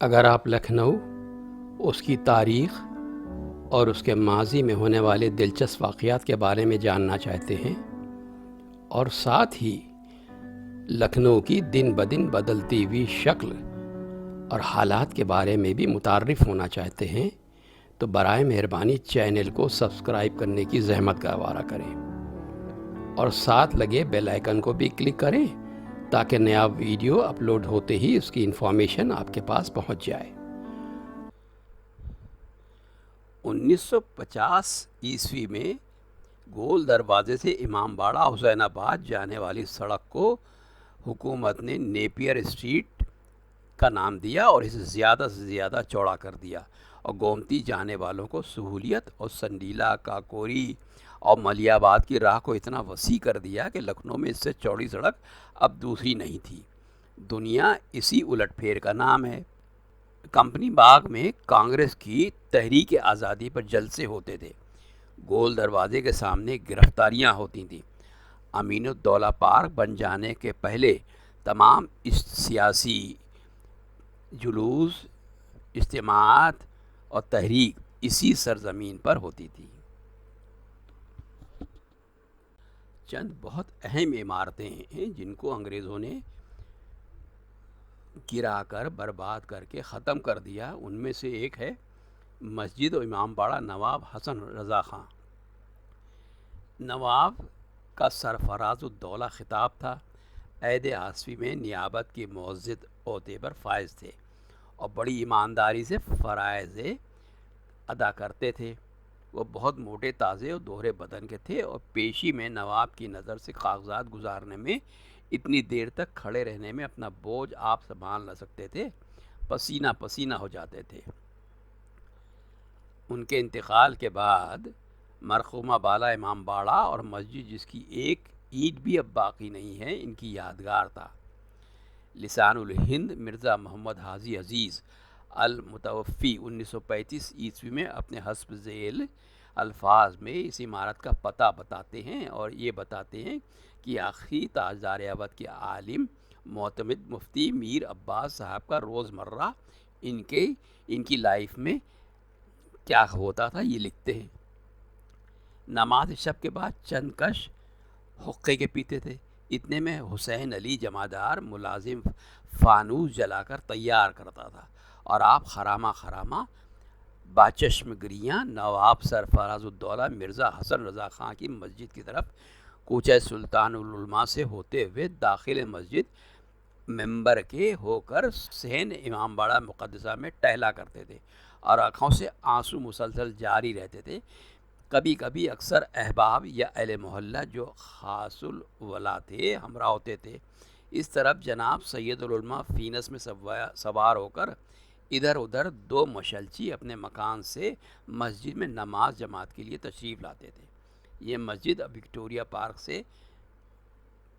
اگر آپ لکھنؤ، اس کی تاریخ اور اس کے ماضی میں ہونے والے دلچسپ واقعات کے بارے میں جاننا چاہتے ہیں اور ساتھ ہی لکھنؤ کی دن بدن بدلتی ہوئی شکل اور حالات کے بارے میں بھی متعارف ہونا چاہتے ہیں تو برائے مہربانی چینل کو سبسکرائب کرنے کی زحمت گوارا کریں اور ساتھ لگے بیل آئیکن کو بھی کلک کریں تاکہ نیا ویڈیو اپلوڈ ہوتے ہی اس کی انفارمیشن آپ کے پاس پہنچ جائے۔ 1950 میں گول دروازے سے امام باڑہ حسین آباد جانے والی سڑک کو حکومت نے نیپیر اسٹریٹ کا نام دیا اور اسے زیادہ سے زیادہ چوڑا کر دیا اور گومتی جانے والوں کو سہولیت اور سنڈیلا کاکوری اور ملیح آباد کی راہ کو اتنا وسیع کر دیا کہ لکھنؤ میں اس سے چوڑی سڑک اب دوسری نہیں تھی۔ دنیا اسی الٹ پھیر کا نام ہے۔ کمپنی باغ میں کانگریس کی تحریک آزادی پر جلسے ہوتے تھے، گول دروازے کے سامنے گرفتاریاں ہوتی تھیں۔ امین الدولہ پارک بن جانے کے پہلے تمام سیاسی جلوس، اجتماعات اور تحریک اسی سرزمین پر ہوتی تھی۔ چند بہت اہم عمارتیں ہیں جن کو انگریزوں نے گرا کر برباد کر کے ختم کر دیا۔ ان میں سے ایک ہے مسجد و امام باڑہ نواب حسن رضا خان۔ نواب کا سرفراز الدولہ خطاب تھا۔ عہد آصفی میں نیابت کی معزز عہدے پر فائز تھے اور بڑی ایمانداری سے فرائض ادا کرتے تھے۔ وہ بہت موٹے تازے اور دوہرے بدن کے تھے اور پیشی میں نواب کی نظر سے کاغذات گزارنے میں، اتنی دیر تک کھڑے رہنے میں اپنا بوجھ آپ سنبھال نہ سکتے تھے، پسینہ پسینہ ہو جاتے تھے۔ ان کے انتقال کے بعد مرحومہ بالا امام باڑہ اور مسجد جس کی ایک اینٹ بھی اب باقی نہیں ہے، ان کی یادگار تھا۔ لسان الہند مرزا محمد حاجی عزیز المتوفی 1935 میں اپنے حسب ذیل الفاظ میں اس عمارت کا پتہ بتاتے ہیں اور یہ بتاتے ہیں کہ آخری تاجدار اودھ کے عالم معتمد مفتی میر عباس صاحب کا روزمرہ ان کی لائف میں کیا ہوتا تھا، یہ لکھتے ہیں۔ نماز شب کے بعد چند کش حقے کے پیتے تھے، اتنے میں حسین علی جمعدار ملازم فانوس جلا کر تیار کرتا تھا اور آپ خرامہ خرامہ باچشم گریاں نواب سرفراز الدولہ مرزا حسن رضا خان کی مسجد کی طرف کوچہ سلطان العلماء سے ہوتے ہوئے داخل مسجد ممبر کے ہو کر صحن امام باڑہ مقدسہ میں ٹہلا کرتے تھے اور آنکھوں سے آنسو مسلسل جاری رہتے تھے۔ کبھی کبھی اکثر احباب یا اہل محلہ جو خاص الولا تھے ہمراہ ہوتے تھے۔ اس طرف جناب سید العلماء فینس میں سوار ہو کر ادھر ادھر دو مشلچی اپنے مکان سے مسجد میں نماز جماعت کے لیے تشریف لاتے تھے۔ یہ مسجد اب وکٹوریہ پارک سے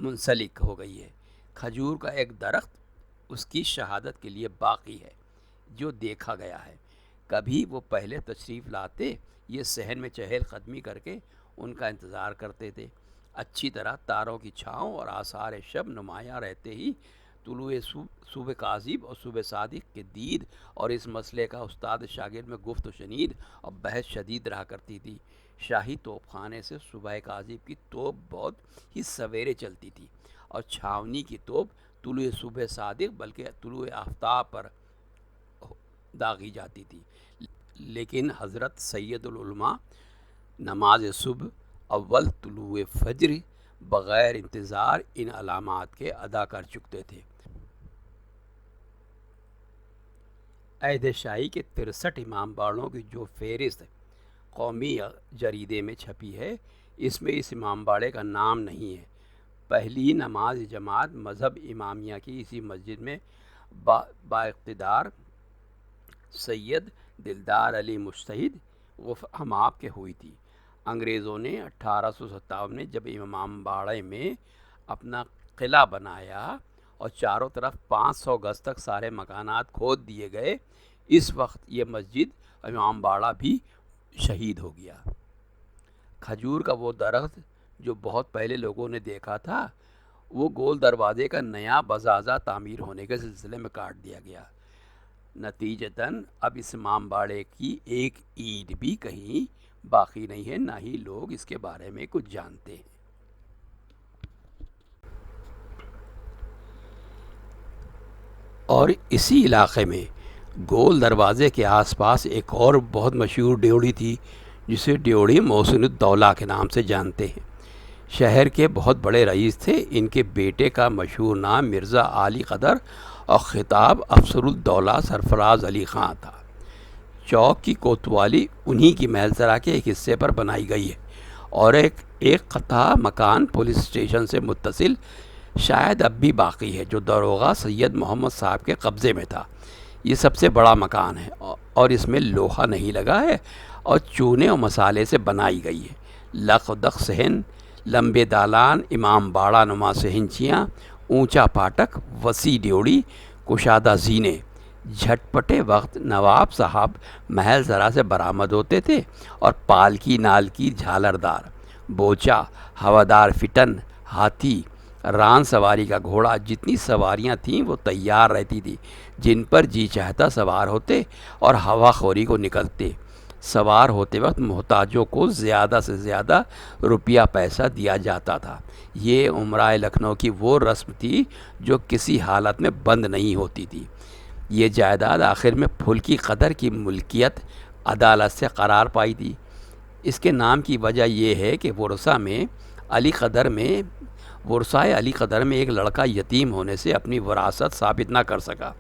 منسلک ہو گئی ہے۔ کھجور کا ایک درخت اس کی شہادت کے لیے باقی ہے جو دیکھا گیا ہے۔ کبھی وہ پہلے تشریف لاتے، یہ صحن میں چہل قدمی کر کے ان کا انتظار کرتے تھے۔ اچھی طرح تاروں کی چھاؤں اور آثار شب نمایاں رہتے ہی طلوع صبح کاذب اور صبح صادق کے دید اور اس مسئلے کا استاد شاگرد میں گفت و شنید اور بحث شدید رہا کرتی تھی۔ شاہی توپ خانے سے صبح کاذب کی توپ بہت ہی سویرے چلتی تھی اور چھاونی کی توپ طلوع صبح صادق بلکہ طلوع آفتاب پر داغی جاتی تھی۔ لیکن حضرت سید العلماء نماز صبح اول طلوع فجر بغیر انتظار ان علامات کے ادا کر چکتے تھے۔ عہد شاہی کے 63 امام باڑوں کی جو فہرست قومی جریدے میں چھپی ہے، اس میں اس امام باڑے کا نام نہیں ہے۔ پہلی نماز جماعت مذہب امامیہ کی اسی مسجد میں با اقتدار سید دلدار علی مجتہد حماب کے ہوئی تھی۔ انگریزوں نے 1857 میں جب امام باڑے میں اپنا قلعہ بنایا اور چاروں طرف 500 گز تک سارے مکانات کھود دیے گئے، اس وقت یہ مسجد امام باڑہ بھی شہید ہو گیا۔ کھجور کا وہ درخت جو بہت پہلے لوگوں نے دیکھا تھا، وہ گول دروازے کا نیا بزازہ تعمیر ہونے کے سلسلے میں کاٹ دیا گیا۔ نتیجتاً اب اس امام باڑے کی ایک اینٹ بھی کہیں باقی نہیں ہے، نہ ہی لوگ اس کے بارے میں کچھ جانتے ہیں۔ اور اسی علاقے میں گول دروازے کے آس پاس ایک اور بہت مشہور ڈیوڑی تھی، جسے ڈیوڑی محسن الدولہ کے نام سے جانتے ہیں۔ شہر کے بہت بڑے رئیس تھے۔ ان کے بیٹے کا مشہور نام مرزا علی قدر اور خطاب افسر الدولہ سرفراز علی خان تھا۔ چوک کی کوتوالی انہی کی محل سرا کے ایک حصے پر بنائی گئی ہے، اور ایک قطع مکان پولیس اسٹیشن سے متصل شاید اب بھی باقی ہے، جو داروغہ سید محمد صاحب کے قبضے میں تھا۔ یہ سب سے بڑا مکان ہے، اور اس میں لوہا نہیں لگا ہے، اور چونے اور مسالے سے بنائی گئی ہے۔ لق و دق صحن، لمبے دالان، امام باڑہ نما صحنچیاں، اونچا پھاٹک، وسیع ڈیوڑی، کشادہ زینے۔ جھٹپٹے وقت نواب صاحب محل سرا سے برآمد ہوتے تھے، اور پالکی نالکی جھالردار، بوچا، ہوادار فٹن، ہاتھی، ران سواری کا گھوڑا، جتنی سواریاں تھیں وہ تیار رہتی تھی، جن پر جی چاہتا سوار ہوتے اور ہوا خوری کو نکلتے۔ سوار ہوتے وقت محتاجوں کو زیادہ سے زیادہ روپیہ پیسہ دیا جاتا تھا۔ یہ امراء لکھنؤ کی وہ رسم تھی جو کسی حالت میں بند نہیں ہوتی تھی۔ یہ جائیداد آخر میں پھل کی قدر کی ملکیت عدالت سے قرار پائی تھی۔ اس کے نام کی وجہ یہ ہے کہ ورثۂ علی قدر میں ایک لڑکا یتیم ہونے سے اپنی وراثت ثابت نہ کر سکا۔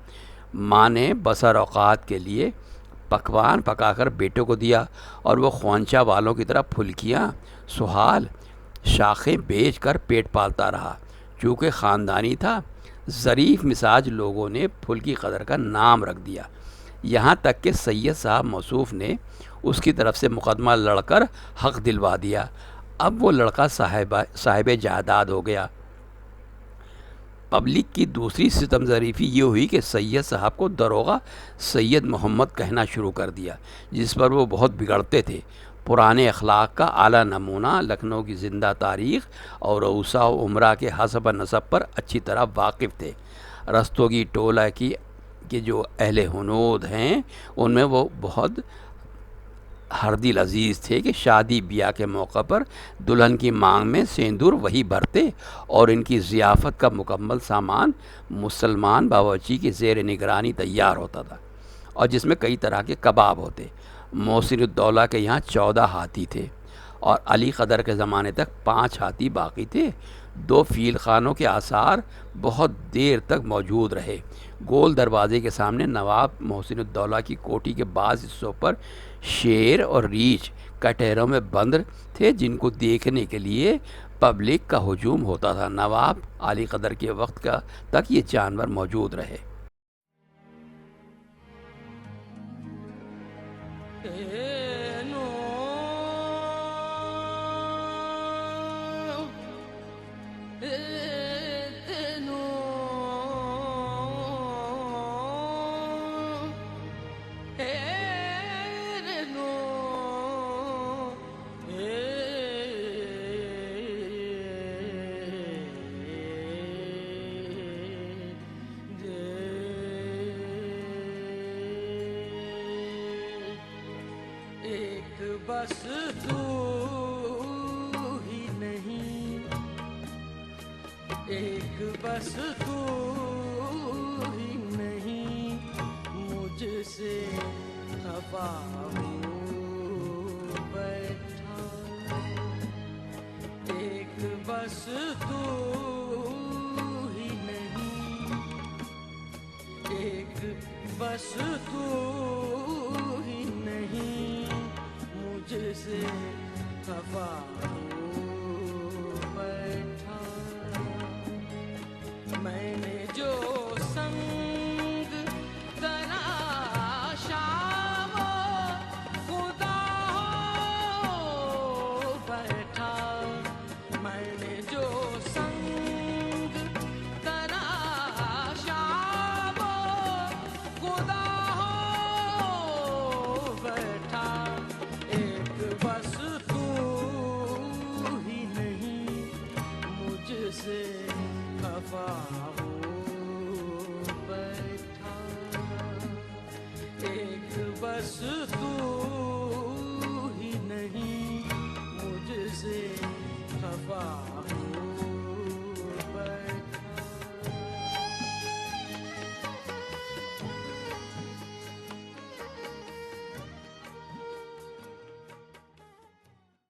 ماں نے بسر اوقات کے لیے پکوان پکا کر بیٹے کو دیا، اور وہ خوانچہ والوں کی طرح پھلکیاں، سہال، شاخیں بیچ کر پیٹ پالتا رہا۔ چونکہ خاندانی تھا، ظریف مزاج لوگوں نے پھل کی قدر کا نام رکھ دیا، یہاں تک کہ سید صاحب موصوف نے اس کی طرف سے مقدمہ لڑ کر حق دلوا دیا۔ اب وہ لڑکا صاحب جائیداد ہو گیا۔ پبلک کی دوسری ستم ظریفی یہ ہوئی کہ سید صاحب کو داروغہ سید محمد کہنا شروع کر دیا، جس پر وہ بہت بگڑتے تھے۔ پرانے اخلاق کا اعلیٰ نمونہ، لکھنؤ کی زندہ تاریخ اور اوصاف و امراء کے حسب نسب پر اچھی طرح واقف تھے۔ رستوگی ٹولہ کے جو اہل ہنود ہیں، ان میں وہ بہت ہردل عزیز تھے کہ شادی بیاہ کے موقع پر دلہن کی مانگ میں سیندور وہی بھرتے، اور ان کی ضیافت کا مکمل سامان مسلمان باورچی کی زیر نگرانی تیار ہوتا تھا، اور جس میں کئی طرح کے کباب ہوتے۔ محسن الدولہ کے یہاں 14 ہاتھی تھے، اور علی قدر کے زمانے تک 5 ہاتھی باقی تھے۔ 2 فیل خانوں کے آثار بہت دیر تک موجود رہے۔ گول دروازے کے سامنے نواب محسن الدولہ کی کوٹھی کے بعض حصوں پر شیر اور ریچھ کٹہروں میں بند تھے، جن کو دیکھنے کے لیے پبلک کا ہجوم ہوتا تھا۔ نواب علی قدر کے وقت تک یہ جانور موجود رہے۔ بس تو ہی نہیں، ایک بس تو ہی نہیں، مجھ سے خفا ہو بیٹھا، ایک بس تو ہی نہیں، ایک بس تو ہی نہیں، مجھ سے خفا ہو بیٹھا، میں نے جو سنگ تراشا وہ خدا ہو بیٹھا، میں نے جو سنگ تراشا وہ خدا ہو بیٹھا، ایک بس تو رستے